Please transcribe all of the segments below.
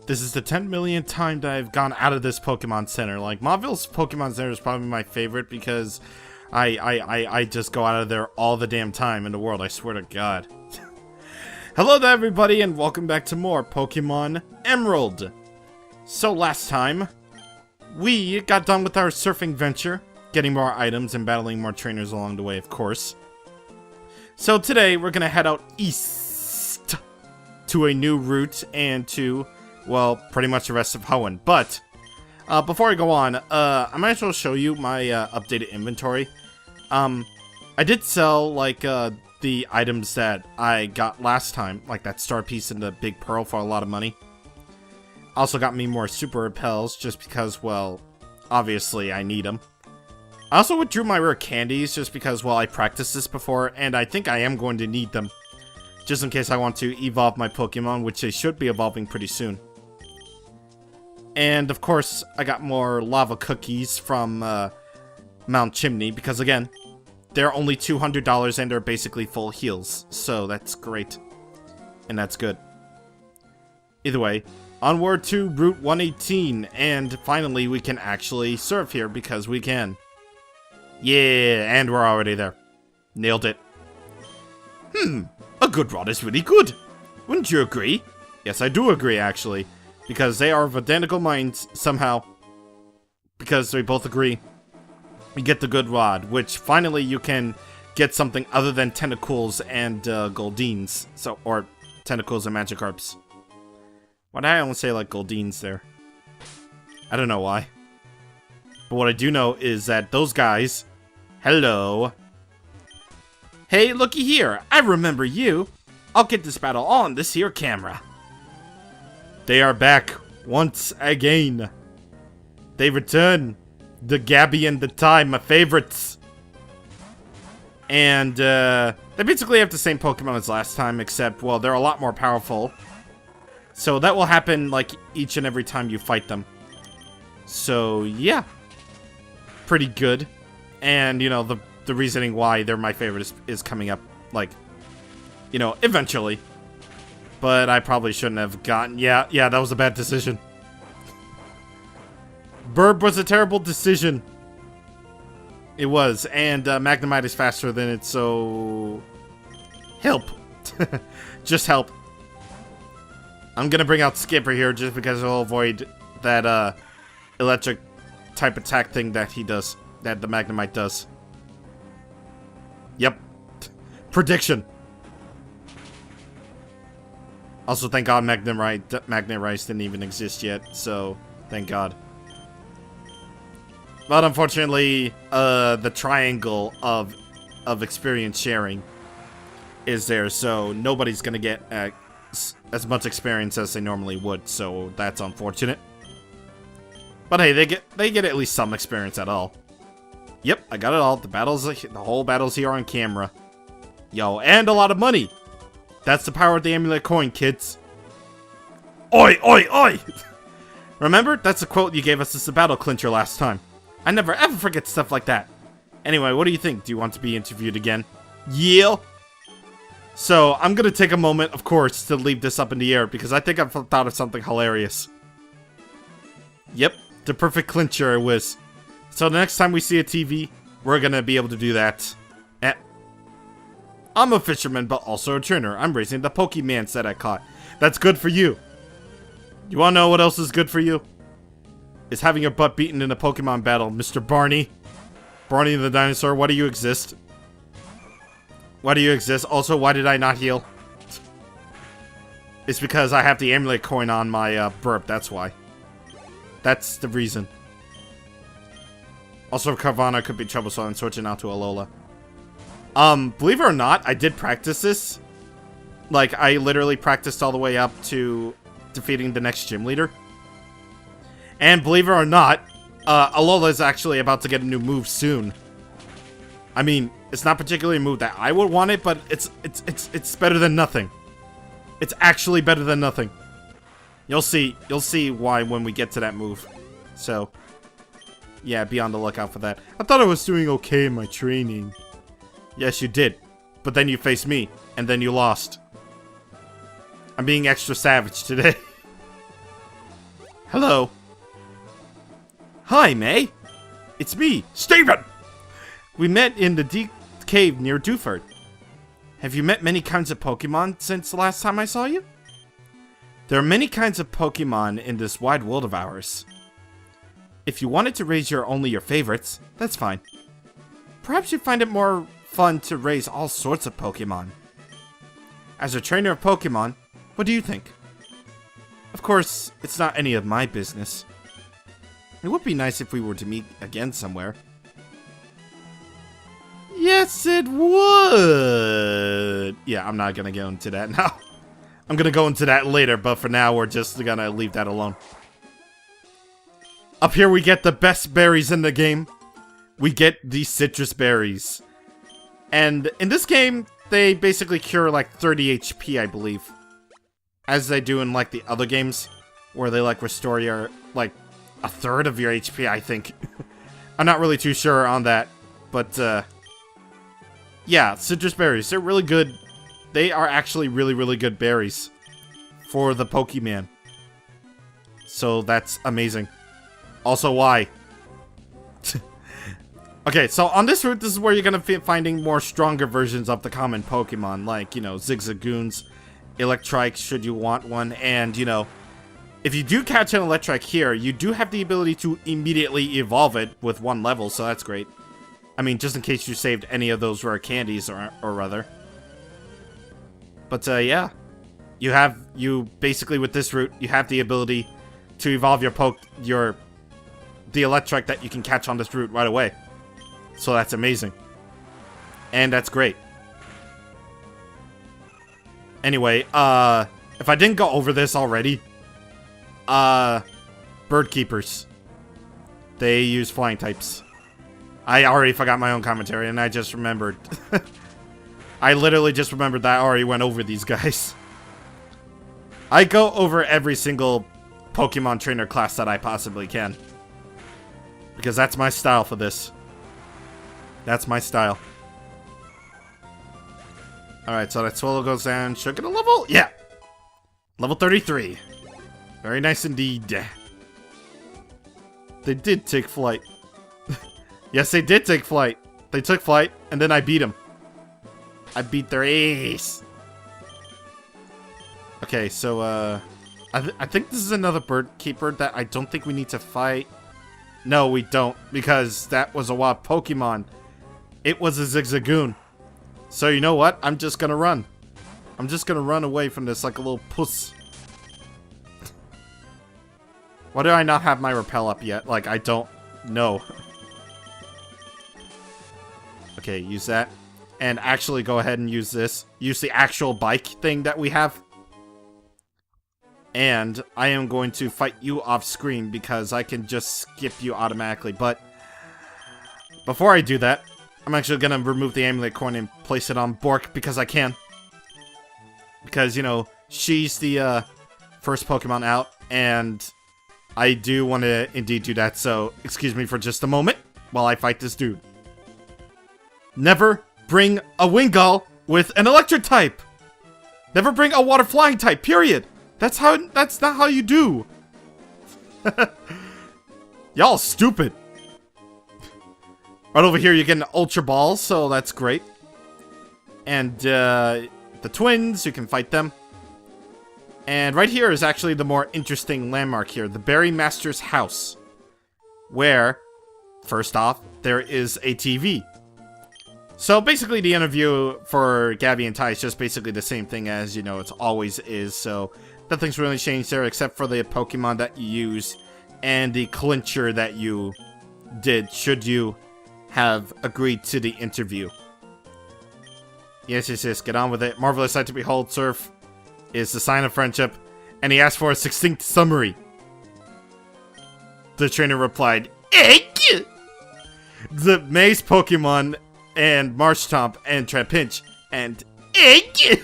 This is the 10 millionth time that I've gone out of this Pokemon Center. Like, Mauville's Pokemon Center is probably my favorite because I just go out of there all the damn time in the world, I swear to God. Hello to everybody and welcome back to more Pokemon Emerald. So last time, we got done with our surfing venture, getting more items and battling more trainers along the way, of course. So today, we're gonna head out east to a new route and to, well, pretty much the rest of Hoenn. But, before I go on, I might as well show you my updated inventory. I did sell, like, the items that I got last time, like that star piece and the big pearl for a lot of money. Also got me more super repels, just because, well, obviously I need them. I also withdrew my rare candies, just because, well, I practiced this before, and I think I am going to need them. Just in case I want to evolve my Pokemon, which they should be evolving pretty soon. And, of course, I got more lava cookies from, Mount Chimney, because, again, they're only $200 and they're basically full heals, so that's great. And that's good. Either way, onward to Route 118, and finally we can actually surf here, because we can. Yeah, and we're already there. Nailed it. A good rod is really good. Wouldn't you agree? Yes, I do agree, actually. Because they are of identical minds, somehow. Because we both agree. We get the good rod, which finally you can get something other than tentacles and Goldines. So, or tentacles and Magikarps. Why did I only say like Goldines there? I don't know why. But what I do know is that those guys... Hello. Hey, looky here. I remember you. I'll get this battle on this here camera. They are back once again. They return. The Gabby and the Tai, my favorites. And, they basically have the same Pokemon as last time, except, well, they're a lot more powerful. So that will happen, like, each and every time you fight them. So, yeah. Pretty good. And, you know, the reasoning why they're my favorite is coming up, like, you know, eventually. But I probably shouldn't have gotten... Yeah, that was a bad decision. Burb was a terrible decision. It was. And Magnemite is faster than it, so... Help. Just help. I'm gonna bring out Skipper here just because it'll avoid that electric type attack thing that he does. That the Magnemite does. Yep. Prediction. Also, thank God Magnet Rice didn't even exist yet, so thank God. But unfortunately, the triangle of experience sharing is there, so nobody's gonna get as much experience as they normally would, so that's unfortunate. But hey, they get at least some experience at all. Yep, I got it all. The whole battle's here on camera. Yo, and a lot of money. That's the power of the amulet coin, kids. Oi, oi, oi! Remember? That's a quote you gave us as a battle clincher last time. I never ever forget stuff like that. Anyway, what do you think? Do you want to be interviewed again? Yeah! So, I'm gonna take a moment, of course, to leave this up in the air, because I think I've thought of something hilarious. Yep, the perfect clincher it was. So the next time we see a TV, we're gonna be able to do that. I'm a fisherman, but also a trainer. I'm raising the Pokemans that I caught. That's good for you. You wanna know what else is good for you? Is having your butt beaten in a Pokemon battle, Mr. Barney. Barney the dinosaur, why do you exist? Why do you exist? Also, why did I not heal? It's because I have the amulet coin on my burp, that's why. That's the reason. Also, Carvana could be trouble, so I'm switching out to Alola. Believe it or not, I did practice this. Like, I literally practiced all the way up to defeating the next gym leader. And believe it or not, Alola is actually about to get a new move soon. I mean, it's not particularly a move that I would want it, but it's better than nothing. It's actually better than nothing. You'll see why when we get to that move. So, yeah, be on the lookout for that. I thought I was doing okay in my training. Yes, you did. But then you faced me, and then you lost. I'm being extra savage today. Hello. Hi, May. It's me, Steven! We met in the deep cave near Dewford. Have you met many kinds of Pokemon since the last time I saw you? There are many kinds of Pokemon in this wide world of ours. If you wanted to raise only your favorites, that's fine. Perhaps you'd find it more fun to raise all sorts of Pokemon. As a trainer of Pokemon, what do you think? Of course, it's not any of my business. It would be nice if we were to meet again somewhere. Yes, it would! Yeah, I'm not gonna go into that now. I'm gonna go into that later, but for now, we're just gonna leave that alone. Up here, we get the best berries in the game. We get the citrus berries. And in this game, they basically cure like 30 HP, I believe. As they do in like the other games, where they like restore your, like, a third of your HP, I think. I'm not really too sure on that, but, yeah, citrus berries, they're really good. They are actually really, really good berries for the Pokemon. So that's amazing. Also, why? Okay, so on this route, this is where you're gonna be finding more stronger versions of the common Pokemon, like, you know, Zigzagoons, Electrikes, should you want one, and, you know, if you do catch an Electrike here, you do have the ability to immediately evolve it with one level, so that's great. I mean, just in case you saved any of those rare candies, or other. But, yeah. You basically, with this route, you have the ability to evolve the Electrike that you can catch on this route right away. So that's amazing. And that's great. Anyway, if I didn't go over this already, Bird Keepers. They use flying types. I already forgot my own commentary, and I just remembered. I literally just remembered that I already went over these guys. I go over every single Pokemon trainer class that I possibly can. Because that's my style for this. That's my style. Alright, so that Swallow goes down. Should I get a level? Yeah! Level 33. Very nice indeed. They did take flight. Yes, they did take flight. They took flight, and then I beat them. I beat their ace. Okay, so, I think this is another bird keeper that I don't think we need to fight. No, we don't, because that was a wild Pokemon. It was a Zigzagoon. So you know what? I'm just gonna run. I'm just gonna run away from this like a little puss. Why do I not have my rappel up yet? Like, I don't know. Okay, use that. And actually go ahead and use this. Use the actual bike thing that we have. And I am going to fight you off screen because I can just skip you automatically. But before I do that, I'm actually going to remove the amulet coin and place it on Bork because I can. Because, you know, she's the first Pokemon out, and I do want to indeed do that, so excuse me for just a moment while I fight this dude. Never bring a Wingull with an electric type! Never bring a water flying type, period! That's not how you do! Y'all stupid! Right over here, you get an Ultra Ball, so that's great. And, the twins, you can fight them. And right here is actually the more interesting landmark here, the Berry Master's house. Where, first off, there is a TV. So basically the interview for Gabby and Ty is just basically the same thing as, you know, it always is, so nothing's really changed there except for the Pokemon that you use and the clincher that you did should you have agreed to the interview. Yes, get on with it. Marvelous sight to behold, Surf is the sign of friendship, and he asked for a succinct summary. The trainer replied, Egg! The Maze Pokemon and Marshtomp and Trapinch and Egg!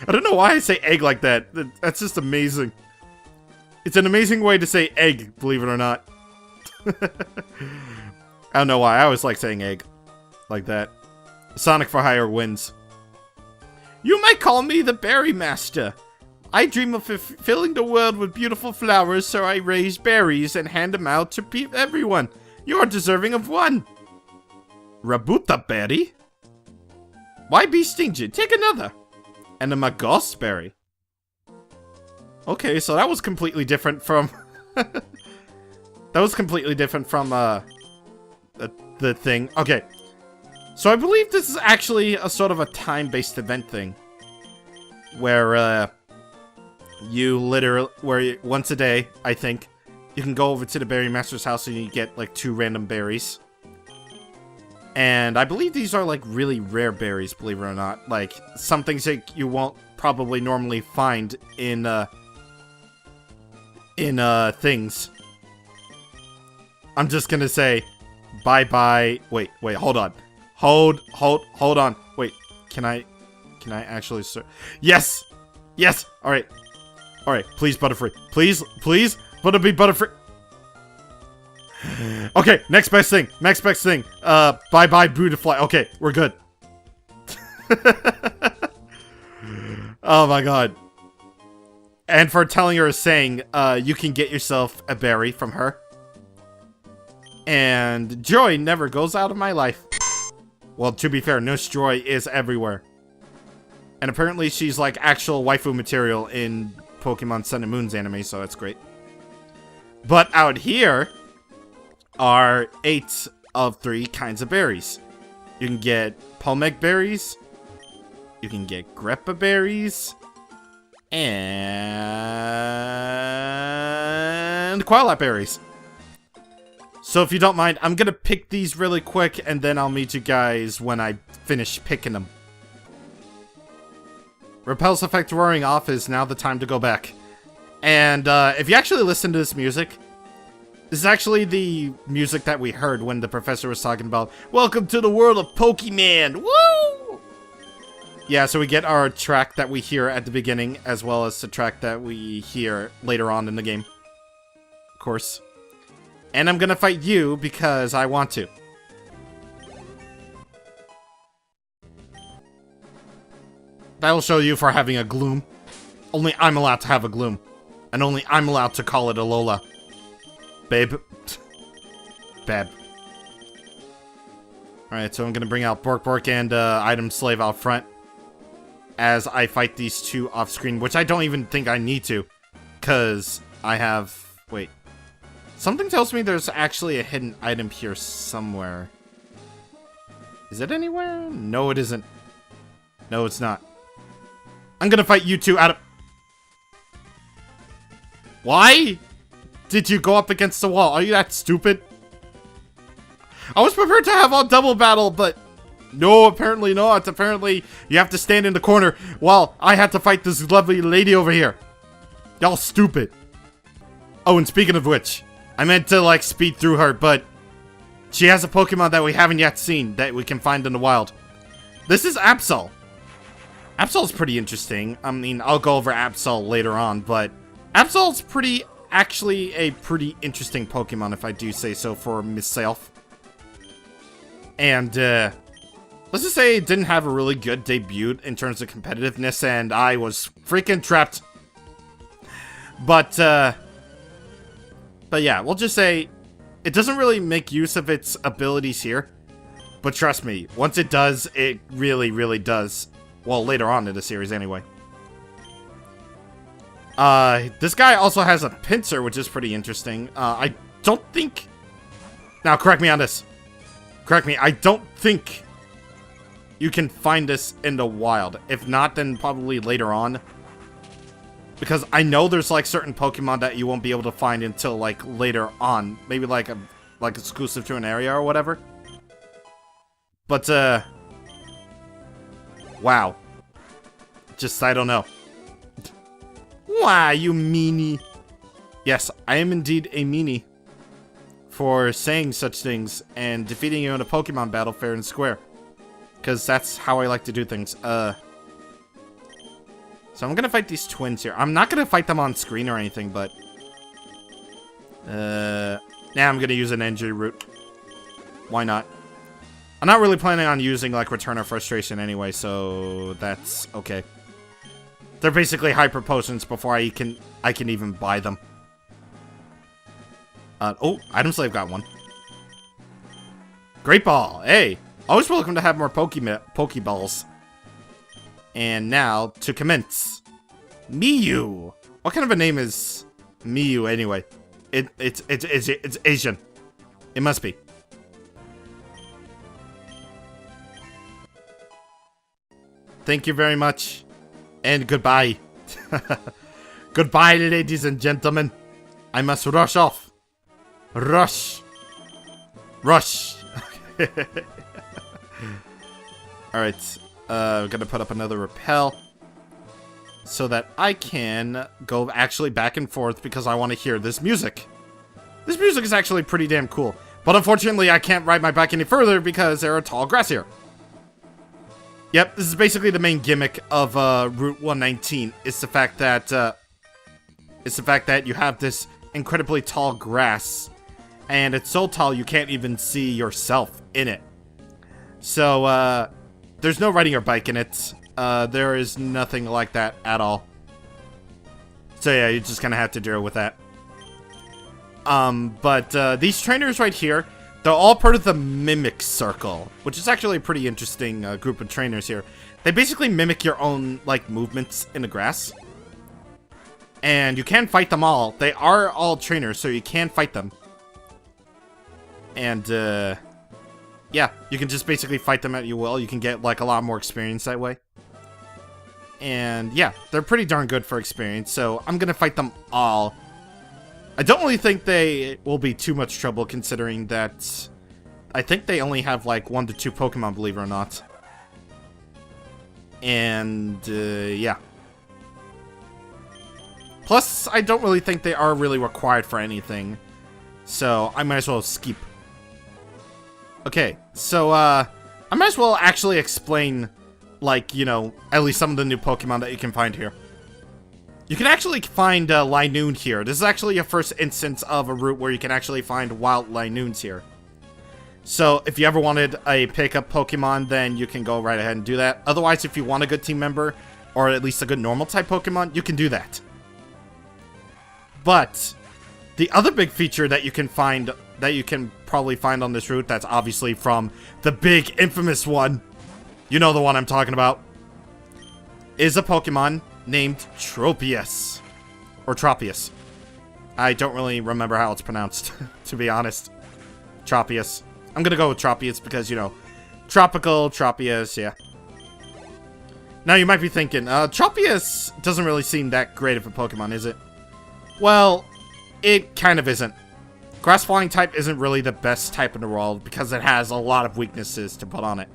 I don't know why I say egg like that. That's just amazing. It's an amazing way to say egg, believe it or not. I don't know why. I always like saying egg like that. Sonic for Hire wins. You might call me the Berry Master. I dream of filling the world with beautiful flowers, so I raise berries and hand them out to everyone. You're deserving of one. Rabuta berry? Why be stingy? Take another. And a magos berry. Okay, so that was completely different from... that was completely different from, the thing. Okay. So I believe this is actually a sort of a time-based event thing. Where, you literally... Where once a day, I think, you can go over to the Berry Master's house and you get, like, 2 random berries. And I believe these are, like, really rare berries, believe it or not. Like, some things that you won't probably normally find in things. I'm just gonna say, bye-bye. Wait, hold on. Hold on. Wait, can I actually... Yes! Yes! Alright. Alright, please, Butterfree. Please, Butterfree. Okay, next best thing. Bye-bye, Beautifly. Okay, we're good. Oh my god. And for telling her a saying, you can get yourself a berry from her. And joy never goes out of my life. Well, to be fair, Nurse Joy is everywhere. And apparently she's like actual waifu material in Pokemon Sun and Moon's anime, so that's great. But out here are 8 of 3 kinds of berries. You can get Pomek berries, you can get Greppa berries, and Quailap berries. So if you don't mind, I'm gonna pick these really quick, and then I'll meet you guys when I finish picking them. Repel's effect wearing off is now the time to go back. And if you actually listen to this music, this is actually the music that we heard when the professor was talking about, welcome to the world of Pokemon! Woo! Yeah, so we get our track that we hear at the beginning, as well as the track that we hear later on in the game. Of course. And I'm gonna fight you because I want to. That'll show you for having a Gloom. Only I'm allowed to have a Gloom. And only I'm allowed to call it a Lola. Babe. Bab. Alright, so I'm gonna bring out Bork and Item Slave out front. As I fight these 2 off screen, which I don't even think I need to. Because I have... Wait. Something tells me there's actually a hidden item here somewhere. Is it anywhere? No, it isn't. No, it's not. I'm gonna fight you 2 out of... Why did you go up against the wall? Are you that stupid? I was prepared to have a double battle, but... No, apparently not. Apparently, you have to stand in the corner while I had to fight this lovely lady over here. Y'all stupid. Oh, and speaking of which... I meant to, like, speed through her, but she has a Pokemon that we haven't yet seen that we can find in the wild. This is Absol. Absol's pretty interesting. I mean, I'll go over Absol later on, but Absol's actually a pretty interesting Pokemon, if I do say so for myself. And, let's just say it didn't have a really good debut in terms of competitiveness, and I was freaking trapped. But yeah, we'll just say, it doesn't really make use of its abilities here. But trust me, once it does, it really, really does. Well, later on in the series anyway. This guy also has a pincer, which is pretty interesting. I don't think... Now, correct me on this. Correct me, I don't think you can find this in the wild. If not, then probably later on. Because I know there's, like, certain Pokemon that you won't be able to find until, like, later on. Maybe, like, exclusive to an area or whatever. But, wow. Just, I don't know. Why, you meanie. Yes, I am indeed a meanie. For saying such things and defeating you in a Pokemon battle fair and square. Because that's how I like to do things. So I'm gonna fight these twins here. I'm not gonna fight them on screen or anything, but... I'm gonna use an NG route. Why not? I'm not really planning on using, like, Return of Frustration anyway, so that's okay. They're basically hyper potions before I can even buy them. Oh, item slave got one. Great ball. Hey, always welcome to have more Pokeballs. And now to commence. Mii U. What kind of a name is Mii U anyway? It's Asian. It must be. Thank you very much. And goodbye. Goodbye, ladies and gentlemen. I must rush off. Rush. Rush. Alright. We're gonna put up another repel. So that I can go actually back and forth because I want to hear this music. This music is actually pretty damn cool. But unfortunately, I can't ride my bike any further because there are tall grass here. Yep, this is basically the main gimmick of Route 119. It's the fact that you have this incredibly tall grass, and it's so tall you can't even see yourself in it. So there's no riding your bike in it. There is nothing like that at all. So yeah, you just kind of have to deal with that. But these trainers right here, they're all part of the Mimic Circle, which is actually a pretty interesting group of trainers here. They basically mimic your own, like, movements in the grass. And you can fight them all. They are all trainers, so you can fight them. And, yeah, you can just basically fight them at your will. You can get, like, a lot more experience that way. And, yeah, they're pretty darn good for experience, so I'm gonna fight them all. I don't really think they will be too much trouble, considering that I think they only have like 1 to 2 Pokemon, believe it or not. And yeah. Plus, I don't really think they are really required for anything, so I might as well skip. Okay, so I might as well actually explain, like, you know, at least some of the new Pokemon that you can find here. You can actually find Linoon here. This is actually your first instance of a route where you can actually find wild Linoons here. So, if you ever wanted a pickup Pokemon, then you can go right ahead and do that. Otherwise, if you want a good team member, or at least a good normal type Pokemon, you can do that. But, the other big feature that you can find, that you can probably find on this route, that's obviously from the big infamous one, you know the one I'm talking about, is a Pokemon named Tropius. Or Tropius. I don't really remember how it's pronounced, to be honest. Tropius. I'm gonna go with Tropius because, you know, tropical, Tropius, yeah. Now you might be thinking, Tropius doesn't really seem that great of a Pokemon, is it? Well, it kind of isn't. Grass Flying type isn't really the best type in the world because it has a lot of weaknesses to put on it.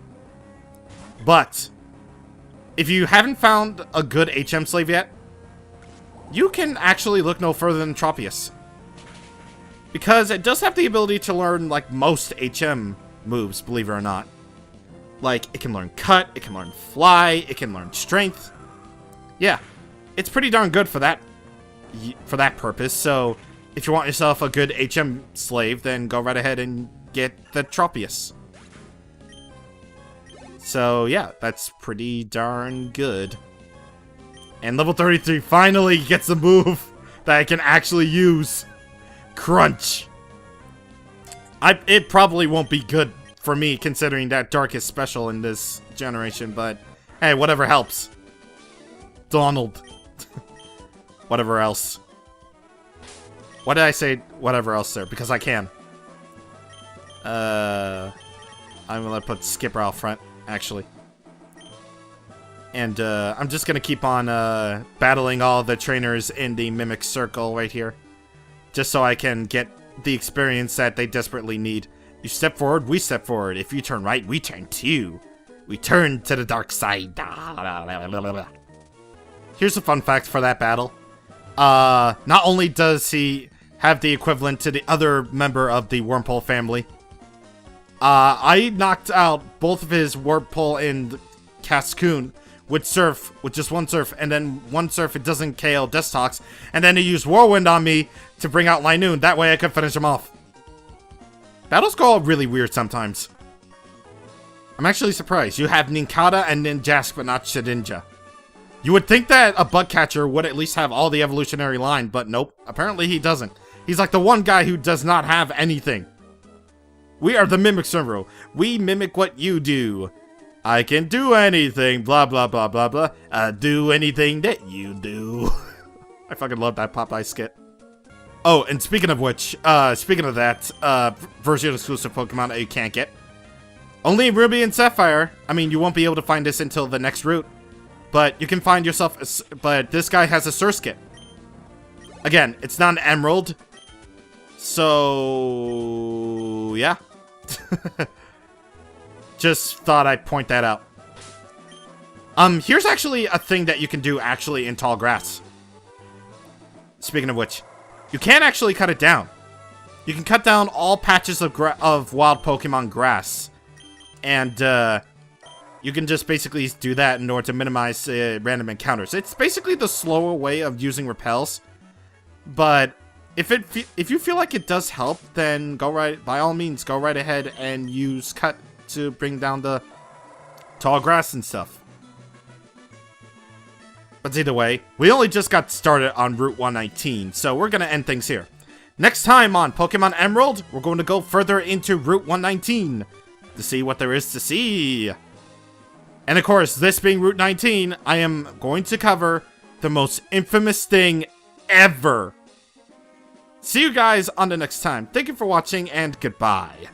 But if you haven't found a good HM slave yet, you can actually look no further than Tropius. Because it does have the ability to learn, like, most HM moves, believe it or not. Like, it can learn Cut, it can learn Fly, it can learn Strength. Yeah, it's pretty darn good for that purpose. So, if you want yourself a good HM slave, then go right ahead and get the Tropius. So, yeah, that's pretty darn good. And level 33 finally gets a move that I can actually use. Crunch. It probably won't be good for me, considering that Dark is special in this generation, but hey, whatever helps. Donald. Whatever else. Why did I say whatever else there? Because I can. I'm gonna put Skipper out front, actually. And I'm just gonna keep on battling all the trainers in the Mimic Circle right here. Just so I can get the experience that they desperately need. You step forward, we step forward. If you turn right, we turn too. We turn to the dark side. Here's a fun fact for that battle. Not only does he have the equivalent to the other member of the Wormpole family, I knocked out both of his Wormpole and Cascoon with Surf, with just one Surf, and then one Surf it doesn't KO Destox, and then he used Whirlwind on me to bring out Linoon. That way I could finish him off. Battles go all really weird sometimes. I'm actually surprised. You have Nincada and Ninjask, but not Shedinja. You would think that a bug catcher would at least have all the evolutionary line, but nope. Apparently he doesn't. He's like the one guy who does not have anything. We are the Mimic Servo. We mimic what you do. I can do anything, blah, blah, blah, blah, blah. Do anything that you do. I fucking love that Popeye skit. Oh, and speaking of which, speaking of that, version exclusive Pokemon that you can't get. Only Ruby and Sapphire. I mean, you won't be able to find this until the next route. But you can find yourself, but this guy has a Surskit. Again, it's not an Emerald. So, yeah. Just thought I'd point that out. Here's actually a thing that you can do actually in tall grass. Speaking of which, you can actually cut it down. You can cut down all patches of wild Pokemon grass. And, you can just basically do that in order to minimize random encounters. It's basically the slower way of using repels. But if you feel like it does help, then by all means, go right ahead and use cut to bring down the tall grass and stuff. But either way, we only just got started on Route 119, so we're gonna end things here. Next time on Pokemon Emerald, we're going to go further into Route 119 to see what there is to see. And of course, this being Route 19, I am going to cover the most infamous thing ever. See you guys on the next time. Thank you for watching, and goodbye.